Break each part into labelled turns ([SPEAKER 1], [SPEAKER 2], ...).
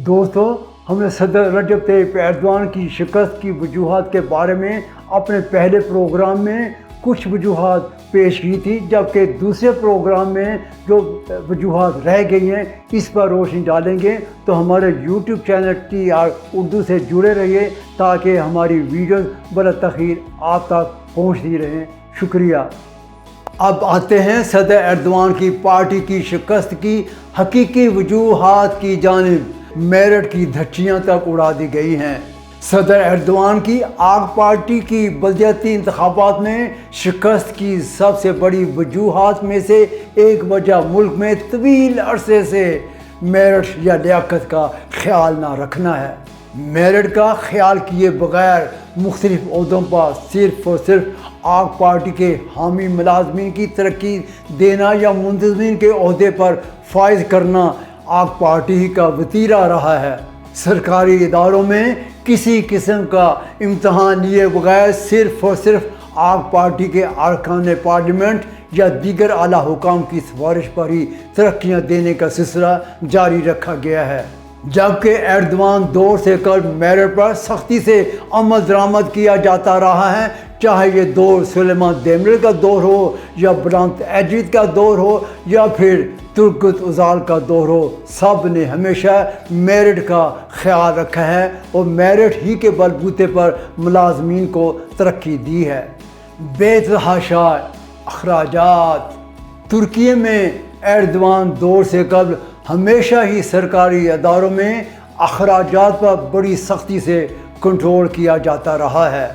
[SPEAKER 1] دوستو، ہم نے صدر رجب طیب ایردوان کی شکست کی وجوہات کے بارے میں اپنے پہلے پروگرام میں کچھ وجوہات پیش کی تھی، جبکہ دوسرے پروگرام میں جو وجوہات رہ گئی ہیں اس پر روشنی ڈالیں گے۔ تو ہمارے یوٹیوب چینل TR اردو سے جڑے رہیے تاکہ ہماری ویڈیوز بلا تاخیر آپ تک پہنچتی رہیں۔ شکریہ۔ اب آتے ہیں صدر ایردوان کی پارٹی کی شکست کی حقیقی وجوہات کی جانب۔ میرٹھ کی دھچیاں تک اڑا دی گئی ہیں۔ صدر ایردوان کی آگ پارٹی کی بلدیاتی انتخابات میں شکست کی سب سے بڑی وجوہات میں سے ایک وجہ ملک میں طویل عرصے سے میرٹھ یا لیاقت کا خیال نہ رکھنا ہے۔ میرٹھ کا خیال کیے بغیر مختلف عہدوں پر صرف اور صرف آگ پارٹی کے حامی ملازمین کی ترقی دینا یا منتظمین کے عہدے پر فائز کرنا آگ پارٹی ہی کا وتیرہ رہا ہے۔ سرکاری اداروں میں کسی قسم کا امتحان لیے بغیر صرف اور صرف آگ پارٹی کے ارکان پارلیمنٹ یا دیگر اعلیٰ حکام کی سفارش پر ہی ترقیاں دینے کا سلسلہ جاری رکھا گیا ہے، جبکہ ایردوان دور سے قبل میرٹھ پر سختی سے عمل درآمد کیا جاتا رہا ہے، چاہے یہ دور سلیمان دیمریل کا دور ہو یا برانت ایجید کا دور ہو یا پھر ترگت اوزال کا دور ہو۔ سب نے ہمیشہ میرٹھ کا خیال رکھا ہے اور میرٹھ ہی کے بلبوتے پر ملازمین کو ترقی دی ہے۔ بے تحاشا اخراجات۔ ترکی میں ایردوان دور سے قبل ہمیشہ ہی سرکاری اداروں میں اخراجات پر بڑی سختی سے کنٹرول کیا جاتا رہا ہے،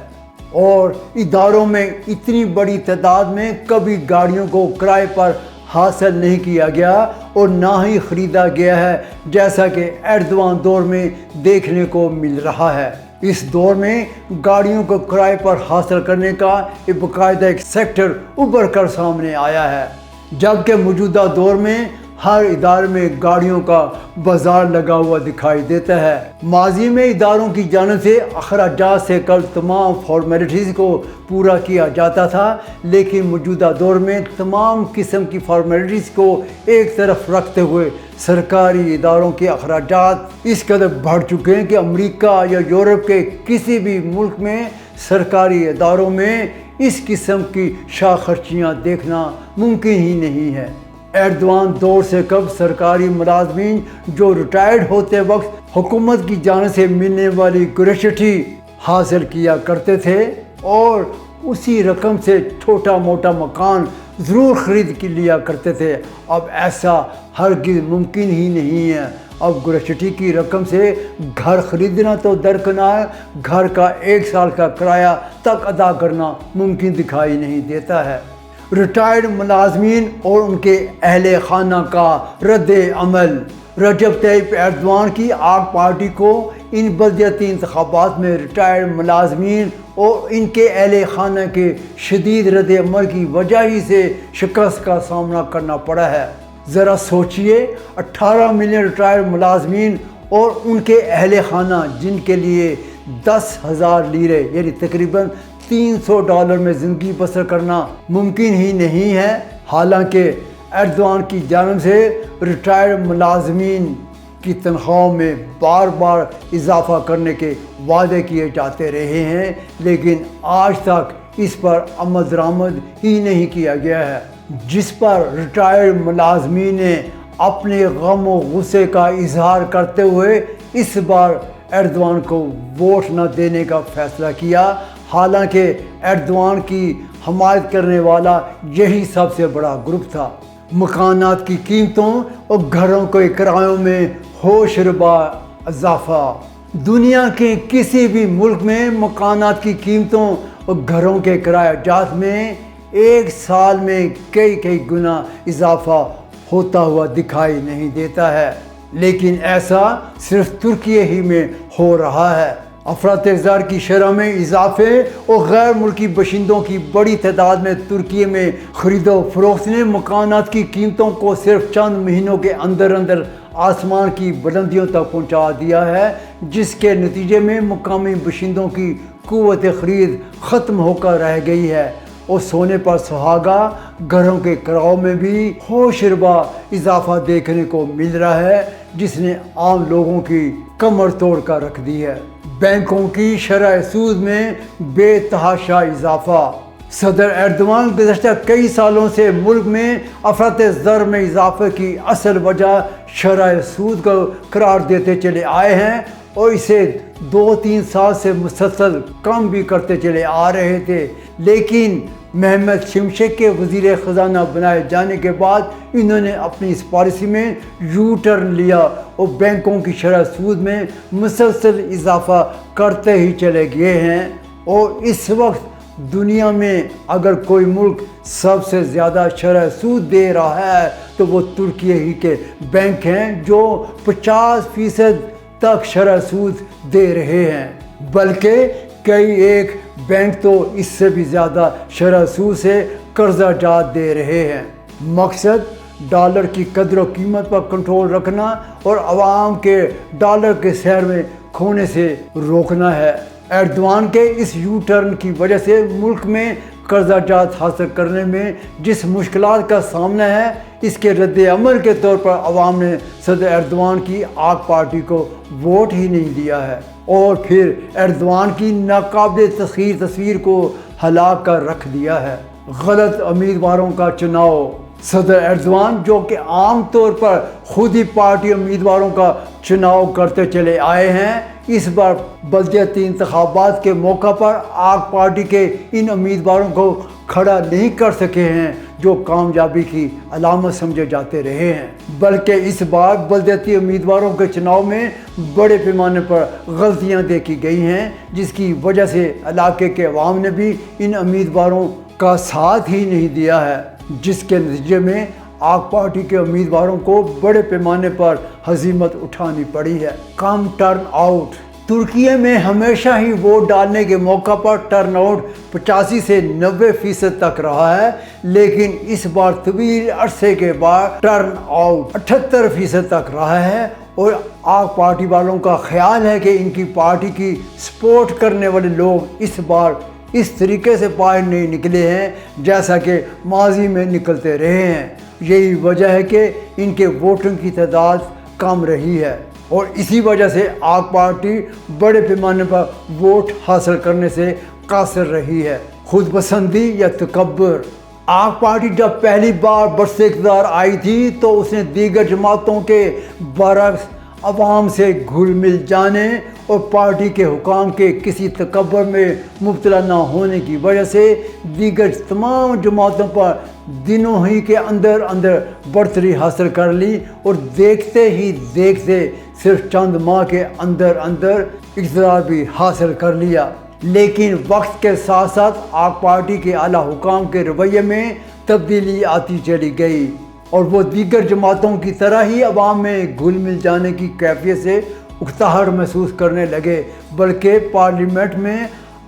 [SPEAKER 1] اور اداروں میں اتنی بڑی تعداد میں کبھی گاڑیوں کو کرائے پر حاصل نہیں کیا گیا اور نہ ہی خریدا گیا ہے، جیسا کہ ایردوان دور میں دیکھنے کو مل رہا ہے۔ اس دور میں گاڑیوں کو کرائے پر حاصل کرنے کا ایک باقاعدہ ایک سیکٹر ابھر کر سامنے آیا ہے، جبکہ موجودہ دور میں ہر ادارے میں گاڑیوں کا بازار لگا ہوا دکھائی دیتا ہے۔ ماضی میں اداروں کی جانب سے اخراجات سے قبل تمام فارمیلٹیز کو پورا کیا جاتا تھا، لیکن موجودہ دور میں تمام قسم کی فارمیلٹیز کو ایک طرف رکھتے ہوئے سرکاری اداروں کے اخراجات اس قدر بڑھ چکے ہیں کہ امریکہ یا یورپ کے کسی بھی ملک میں سرکاری اداروں میں اس قسم کی شاہ خرچیاں دیکھنا ممکن ہی نہیں ہے۔ ایردوان دور سے قبل سرکاری ملازمین جو ریٹائرڈ ہوتے وقت حکومت کی جانب سے ملنے والی گریچوٹی حاصل کیا کرتے تھے اور اسی رقم سے چھوٹا موٹا مکان ضرور خرید لیا کرتے تھے۔ اب ایسا ہرگز ممکن ہی نہیں ہے۔ اب گریچوٹی کی رقم سے گھر خریدنا تو درکنار، گھر کا 1 سال کا کرایہ تک ادا کرنا ممکن دکھائی نہیں دیتا ہے۔ ریٹائرڈ ملازمین اور ان کے اہل خانہ کا رد عمل۔ رجب طیب ایردوان کی آگ پارٹی کو ان بلدیاتی انتخابات میں ریٹائرڈ ملازمین اور ان کے اہل خانہ کے شدید رد عمل کی وجہ ہی سے شکست کا سامنا کرنا پڑا ہے۔ ذرا سوچئے، 18 ملین ریٹائرڈ ملازمین اور ان کے اہل خانہ جن کے لیے 10,000 لیرے یعنی تقریباً $300 میں زندگی بسر کرنا ممکن ہی نہیں ہے۔ حالانکہ ایردوان کی جانب سے ریٹائرڈ ملازمین کی تنخواہوں میں بار بار اضافہ کرنے کے وعدے کیے جاتے رہے ہیں، لیکن آج تک اس پر عمل درآمد ہی نہیں کیا گیا ہے، جس پر ریٹائرڈ ملازمین نے اپنے غم و غصے کا اظہار کرتے ہوئے اس بار ایردوان کو ووٹ نہ دینے کا فیصلہ کیا۔ حالانکہ ایردوان کی حمایت کرنے والا یہی سب سے بڑا گروپ تھا۔ مکانات کی قیمتوں اور گھروں کے کرایوں میں ہوش ربا اضافہ۔ دنیا کے کسی بھی ملک میں مکانات کی قیمتوں اور گھروں کے کرایہ جات میں ایک سال میں کئی گنا اضافہ ہوتا ہوا دکھائی نہیں دیتا ہے، لیکن ایسا صرف ترکی ہی میں ہو رہا ہے۔ افراط زر کی شرح میں اضافے اور غیر ملکی باشندوں کی بڑی تعداد میں ترکی میں خرید و فروخت نے مکانات کی قیمتوں کو صرف چند مہینوں کے اندر آسمان کی بلندیوں تک پہنچا دیا ہے، جس کے نتیجے میں مقامی باشندوں کی قوت خرید ختم ہو کر رہ گئی ہے۔ اور سونے پر سہاگا گھروں کے کرایوں میں بھی ہوشربا اضافہ دیکھنے کو مل رہا ہے، جس نے عام لوگوں کی کمر توڑ کر رکھ دی ہے۔ بینکوں کی شرح سود میں بے تحاشا اضافہ۔ صدر ایردوان گزشتہ کئی سالوں سے ملک میں افراط زر میں اضافے کی اصل وجہ شرح سود کو قرار دیتے چلے آئے ہیں اور اسے 2-3 سال سے مسلسل کم بھی کرتے چلے آ رہے تھے، لیکن محمد شمشے کے وزیر خزانہ بنائے جانے کے بعد انہوں نے اپنی اس پالیسی میں یو ٹرن لیا اور بینکوں کی شرح سود میں مسلسل اضافہ کرتے ہی چلے گئے ہیں۔ اور اس وقت دنیا میں اگر کوئی ملک سب سے زیادہ شرح سود دے رہا ہے تو وہ ترکی ہی کے بینک ہیں، جو 50% تک شرح سود دے رہے ہیں، بلکہ کئی ایک بینک تو اس سے بھی زیادہ شرح سود سے قرضہ جات دے رہے ہیں۔ مقصد ڈالر کی قدر و قیمت پر کنٹرول رکھنا اور عوام کے ڈالر کے سحر میں کھونے سے روکنا ہے۔ ایردوان کے اس یو ٹرن کی وجہ سے ملک میں قرضہ جات حاصل کرنے میں جس مشکلات کا سامنا ہے، اس کے رد عمل کے طور پر عوام نے صدر ایردوان کی آک پارٹی کو ووٹ ہی نہیں دیا ہے اور پھر ایردوان کی ناقابل تسخیر تصویر کو ہلاک کر رکھ دیا ہے۔ غلط امیدواروں کا چناؤ۔ صدر ایردوان جو کہ عام طور پر خود ہی پارٹی امیدواروں کا چناؤ کرتے چلے آئے ہیں، اس بار بلدیاتی انتخابات کے موقع پر آک پارٹی کے ان امیدواروں کو کھڑا نہیں کر سکے ہیں جو کامیابی کی علامت سمجھے جاتے رہے ہیں، بلکہ اس بار بلدیاتی امیدواروں کے چناؤ میں بڑے پیمانے پر غلطیاں دیکھی گئی ہیں، جس کی وجہ سے علاقے کے عوام نے بھی ان امیدواروں کا ساتھ ہی نہیں دیا ہے، جس کے نتیجے میں آک پارٹی کے امیدواروں کو بڑے پیمانے پر ہزیمت اٹھانی پڑی ہے۔ کم ٹرن آؤٹ۔ ترکی میں ہمیشہ ہی ووٹ ڈالنے کے موقع پر ٹرن آؤٹ 85 سے 90% تک رہا ہے، لیکن اس بار طویل عرصے کے بعد ٹرن آؤٹ 78% تک رہا ہے اور آک پارٹی والوں کا خیال ہے کہ ان کی پارٹی کی سپورٹ کرنے والے لوگ اس بار اس طریقے سے باہر نہیں نکلے ہیں جیسا کہ ماضی میں نکلتے رہے ہیں۔ یہی وجہ ہے کہ ان کے ووٹوں کی تعداد کم رہی ہے اور اسی وجہ سے آک پارٹی بڑے پیمانے پر ووٹ حاصل کرنے سے قاصر رہی ہے۔ خود پسندی یا تکبر۔ آک پارٹی جب پہلی بار برسر اقتدار آئی تھی تو اس نے دیگر جماعتوں کے برعکس عوام سے گھل مل جانے اور پارٹی کے حکام کے کسی تکبر میں مبتلا نہ ہونے کی وجہ سے دیگر تمام جماعتوں پر دنوں ہی کے اندر برتری حاصل کر لی اور دیکھتے ہی دیکھتے صرف چند ماہ کے اندر اقتدار بھی حاصل کر لیا۔ لیکن وقت کے ساتھ ساتھ آک پارٹی کے اعلیٰ حکام کے رویے میں تبدیلی آتی چلی گئی اور وہ دیگر جماعتوں کی طرح ہی عوام میں گھل مل جانے کی کیفیت سے اکتاہٹ محسوس کرنے لگے، بلکہ پارلیمنٹ میں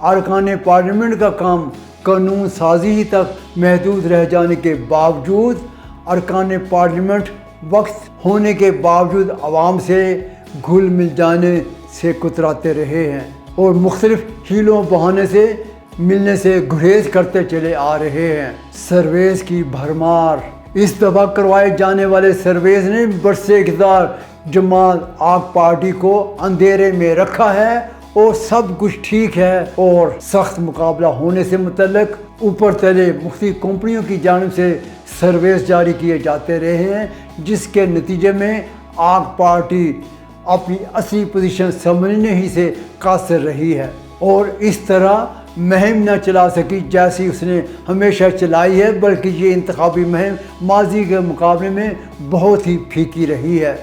[SPEAKER 1] ارکان پارلیمنٹ کا کام قانون سازی ہی تک محدود رہ جانے کے باوجود ارکان پارلیمنٹ وقت ہونے کے باوجود عوام سے گھل مل جانے سے کتراتے رہے ہیں اور مختلف ہیلوں بہانے سے ملنے سے گریز کرتے چلے آ رہے ہیں۔ سرویز کی بھرمار۔ اس دفعہ کروائے جانے والے سرویز نے برسر اقتدار جماعت آک پارٹی کو اندھیرے میں رکھا ہے اور سب کچھ ٹھیک ہے اور سخت مقابلہ ہونے سے متعلق اوپر تلے مختلف کمپنیوں کی جانب سے سرویز جاری کیے جاتے رہے ہیں، جس کے نتیجے میں آک پارٹی اپنی اصلی پوزیشن سمجھنے ہی سے قاصر رہی ہے اور اس طرح مہم نہ چلا سکی جیسی اس نے ہمیشہ چلائی ہے، بلکہ یہ انتخابی مہم ماضی کے مقابلے میں بہت ہی پھیکی رہی ہے۔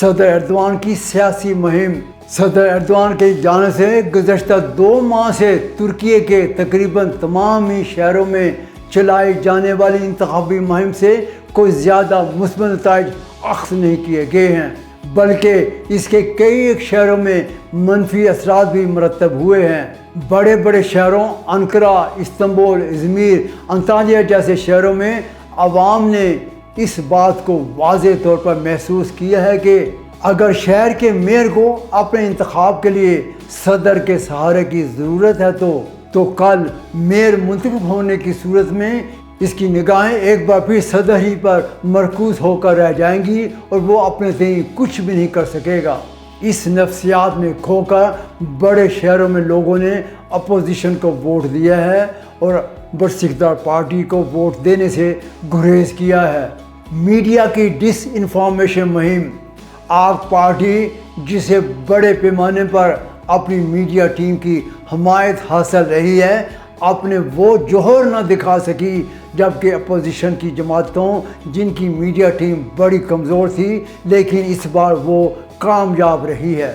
[SPEAKER 1] صدر ایردوان کی سیاسی مہم۔ صدر ایردوان کی جانب سے گزشتہ 2 ماہ سے ترکی کے تقریباً تمام ہی شہروں میں چلائی جانے والی انتخابی مہم سے کوئی زیادہ مثبت نتائج اخذ نہیں کیے گئے ہیں، بلکہ اس کے کئی ایک شہروں میں منفی اثرات بھی مرتب ہوئے ہیں۔ بڑے بڑے شہروں انقرہ، استنبول، ازمیر، انطالیہ جیسے شہروں میں عوام نے اس بات کو واضح طور پر محسوس کیا ہے کہ اگر شہر کے میئر کو اپنے انتخاب کے لیے صدر کے سہارے کی ضرورت ہے تو تو کل میئر منتخب ہونے کی صورت میں اس کی نگاہیں ایک بار پھر صدر ہی پر مرکوز ہو کر رہ جائیں گی اور وہ اپنے تئیں کچھ بھی نہیں کر سکے گا۔ اس نفسیات میں کھو کر بڑے شہروں میں لوگوں نے اپوزیشن کو ووٹ دیا ہے اور برسکدار پارٹی کو ووٹ دینے سے گریز کیا ہے۔ میڈیا کی ڈس انفارمیشن مہم، آگ پارٹی جسے بڑے پیمانے پر اپنی میڈیا ٹیم کی حمایت حاصل رہی ہے، اپنے وہ جوہر نہ دکھا سکی، جبکہ اپوزیشن کی جماعتوں جن کی میڈیا ٹیم بڑی کمزور تھی لیکن اس بار وہ کامیاب رہی ہے۔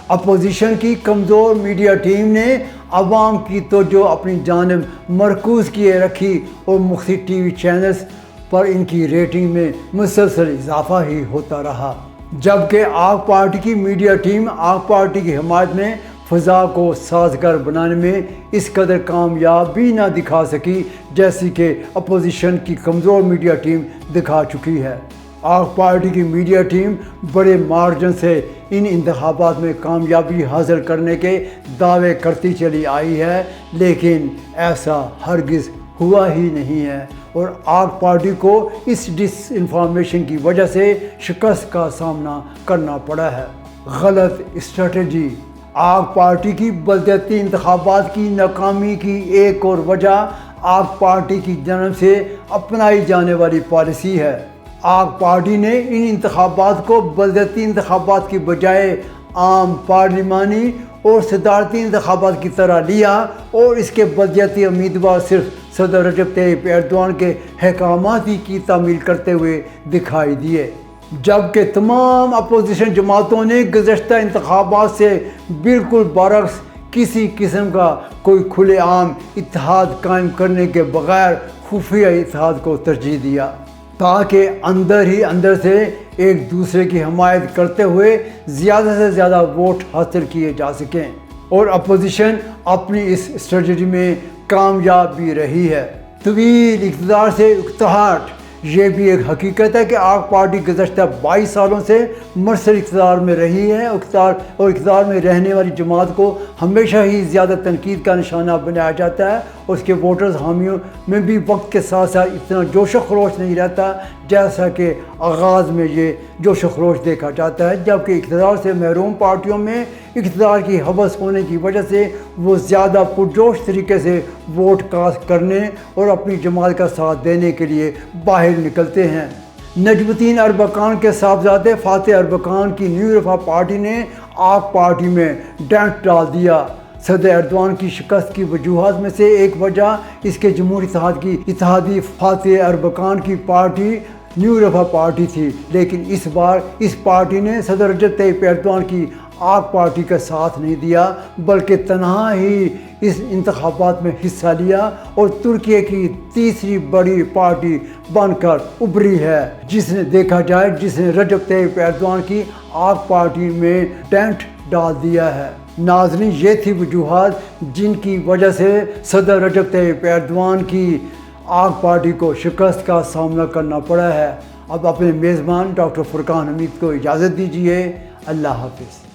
[SPEAKER 1] اپوزیشن کی کمزور میڈیا ٹیم نے عوام کی توجہ اپنی جانب مرکوز کیے رکھی اور مختلف ٹی وی چینلز پر ان کی ریٹنگ میں مسلسل اضافہ ہی ہوتا رہا، جبکہ آگ پارٹی کی میڈیا ٹیم آگ پارٹی کی حمایت میں فضا کو سازگار بنانے میں اس قدر کامیابی نہ دکھا سکی جیسی کہ اپوزیشن کی کمزور میڈیا ٹیم دکھا چکی ہے۔ آگ پارٹی کی میڈیا ٹیم بڑے مارجن سے ان انتخابات میں کامیابی حاصل کرنے کے دعوے کرتی چلی آئی ہے، لیکن ایسا ہرگز ہوا ہی نہیں ہے اور آگ پارٹی کو اس ڈس انفارمیشن کی وجہ سے شکست کا سامنا کرنا پڑا ہے۔ غلط اسٹریٹجی، آگ پارٹی کی بلدیاتی انتخابات کی ناکامی کی ایک اور وجہ آگ پارٹی کی جانب سے اپنائی جانے والی پالیسی ہے۔ آگ پارٹی نے ان انتخابات کو بلدیاتی انتخابات کی بجائے عام پارلیمانی اور صدارتی انتخابات کی طرح لیا اور اس کے بلدیاتی امیدوار صرف صدر رجب طیب ایردوان کے احکامات ہی کی تعمیل کرتے ہوئے دکھائی دیے، جبکہ تمام اپوزیشن جماعتوں نے گزشتہ انتخابات سے بالکل برعکس کسی قسم کا کوئی کھلے عام اتحاد قائم کرنے کے بغیر خفیہ اتحاد کو ترجیح دیا، تاکہ اندر ہی اندر سے ایک دوسرے کی حمایت کرتے ہوئے زیادہ سے زیادہ ووٹ حاصل کیے جا سکیں، اور اپوزیشن اپنی اس اسٹریٹجی میں کامیاب بھی رہی ہے۔ طویل اقتدار سے اکتاہٹ، یہ بھی ایک حقیقت ہے کہ آگ پارٹی گزشتہ 22 سالوں سے مرسل اقتدار میں رہی ہے اور اقتدار میں رہنے والی جماعت کو ہمیشہ ہی زیادہ تنقید کا نشانہ بنایا جاتا ہے اور اس کے ووٹرز حامیوں میں بھی وقت کے ساتھ ساتھ اتنا جوش و خروش نہیں رہتا جیسا کہ آغاز میں یہ جوش و خروش دیکھا جاتا ہے، جبکہ اقتدار سے محروم پارٹیوں میں اقتدار کی ہوس ہونے کی وجہ سے وہ زیادہ پرجوش طریقے سے ووٹ کاسٹ کرنے اور اپنی جماعت کا ساتھ دینے کے لیے باہر نکلتے ہیں۔ نجم الدین اربکان کے صاحبزادے فاتح اربکان کی نیو رفاہ پارٹی نے آگ پارٹی میں ڈنٹ ڈال دیا۔ صدر ایردوان کی شکست کی وجوہات میں سے ایک وجہ اس کے جمہوری اتحاد کی اتحادی فاتح اربکان کی پارٹی نیو رفاہ پارٹی تھی، لیکن اس بار اس پارٹی نے صدر رجب طیب ایردوان کی آگ پارٹی کا ساتھ نہیں دیا بلکہ تنہا ہی اس انتخابات میں حصہ لیا اور ترکی کی تیسری بڑی پارٹی بن کر ابھری ہے جس نے رجب طیب ایردوان کی آگ پارٹی میں ڈنٹ ڈال دیا ہے۔ ناظرین، یہ تھی وجوہات جن کی وجہ سے صدر رجب طیب ایردوان کی آگ پارٹی کو شکست کا سامنا کرنا پڑا ہے۔ اب اپنے میزبان ڈاکٹر فرقان حمید کو اجازت دیجیے۔ اللہ حافظ۔